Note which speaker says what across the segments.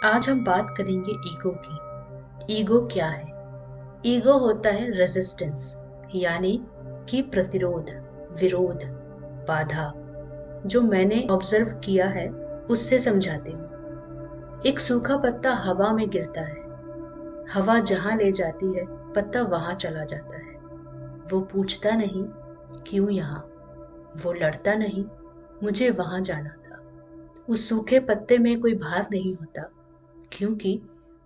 Speaker 1: आज हम बात करेंगे ईगो की। ईगो क्या है? ईगो होता है रेजिस्टेंस, यानी कि प्रतिरोध, विरोध, बाधा। जो मैंने ऑब्जर्व किया है उससे समझाती हूँ। एक सूखा पत्ता हवा में गिरता है। हवा जहाँ ले जाती है पत्ता वहां चला जाता है। वो पूछता नहीं क्यों यहाँ, वो लड़ता नहीं मुझे वहां जाना था। उस सूखे पत्ते में कोई भार नहीं होता, क्योंकि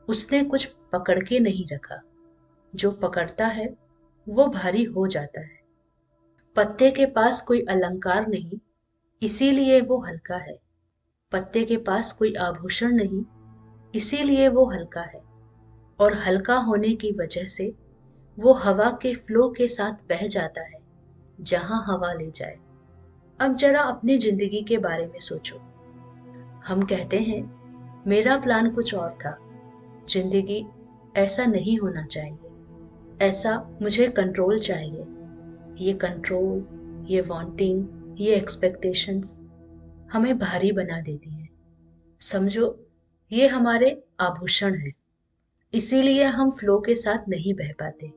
Speaker 1: उसने कुछ पकड़ के नहीं रखा। जो पकड़ता है वो भारी हो जाता है। पत्ते के पास कोई अलंकार नहीं, इसीलिए वो हल्का है। पत्ते के पास कोई आभूषण नहीं, इसीलिए वो हल्का है। और हल्का होने की वजह से वो हवा के फ्लो के साथ बह जाता है, जहां हवा ले जाए। अब जरा अपनी जिंदगी के बारे में सोचो। हम कहते हैं मेरा प्लान कुछ और था, जिंदगी ऐसा नहीं होना चाहिए, ऐसा मुझे कंट्रोल चाहिए। ये कंट्रोल, ये वांटिंग, ये एक्सपेक्टेशंस हमें भारी बना देती हैं। समझो, ये हमारे आभूषण हैं। इसीलिए हम फ्लो के साथ नहीं बह पाते,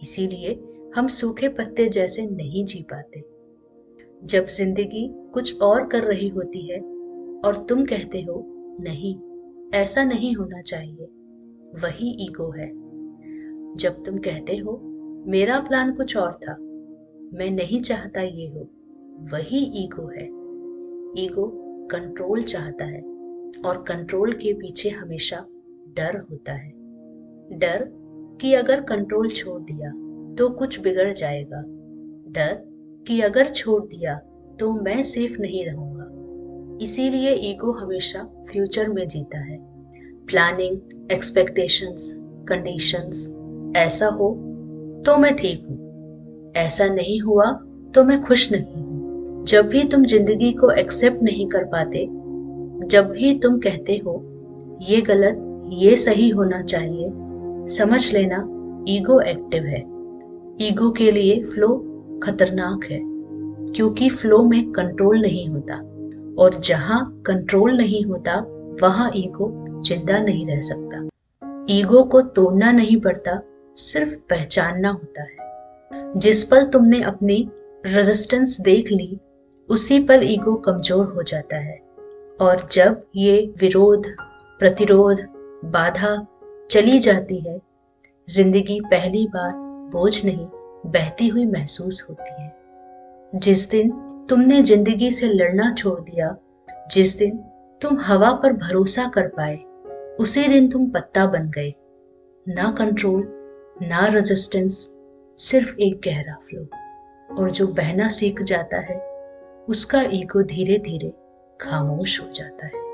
Speaker 1: इसीलिए हम सूखे पत्ते जैसे नहीं जी पाते। जब जिंदगी कुछ और कर रही होती है और तुम कहते हो नहीं, ऐसा नहीं होना चाहिए, वही ईगो है। जब तुम कहते हो मेरा प्लान कुछ और था, मैं नहीं चाहता ये हो, वही ईगो है। ईगो कंट्रोल चाहता है, और कंट्रोल के पीछे हमेशा डर होता है। डर कि अगर कंट्रोल छोड़ दिया तो कुछ बिगड़ जाएगा। डर कि अगर छोड़ दिया तो मैं सेफ नहीं रहूंगा। इसीलिए ईगो हमेशा फ्यूचर में जीता है। Planning, expectations, conditions. ऐसा हो तो मैं ठीक हूं, ऐसा नहीं हुआ तो मैं खुश नहीं हूं। जब भी तुम जिंदगी को एक्सेप्ट नहीं कर पाते, जब भी तुम कहते हो ये गलत, ये सही होना चाहिए, समझ लेना ईगो एक्टिव है। ईगो के लिए फ्लो खतरनाक है, क्योंकि फ्लो में कंट्रोल नहीं होता, और जहां कंट्रोल नहीं होता वहां ईगो जिंदा नहीं रह सकता। ईगो को तोड़ना नहीं पड़ता, सिर्फ पहचानना होता है। जिस पल तुमने अपनी रेजिस्टेंस देख ली, उसी पल ईगो कमजोर हो जाता है। और जब ये विरोध, प्रतिरोध, बाधा चली जाती है, जिंदगी पहली बार बोझ नहीं, बहती हुई महसूस होती है। जिस दिन तुमने जिंदगी से लड़ना छोड़ दिया, जिस दिन तुम हवा पर भरोसा कर पाए, उसी दिन तुम पत्ता बन गए। ना कंट्रोल, ना रेजिस्टेंस, सिर्फ एक गहरा फ्लो। और जो बहना सीख जाता है, उसका ईगो धीरे धीरे खामोश हो जाता है।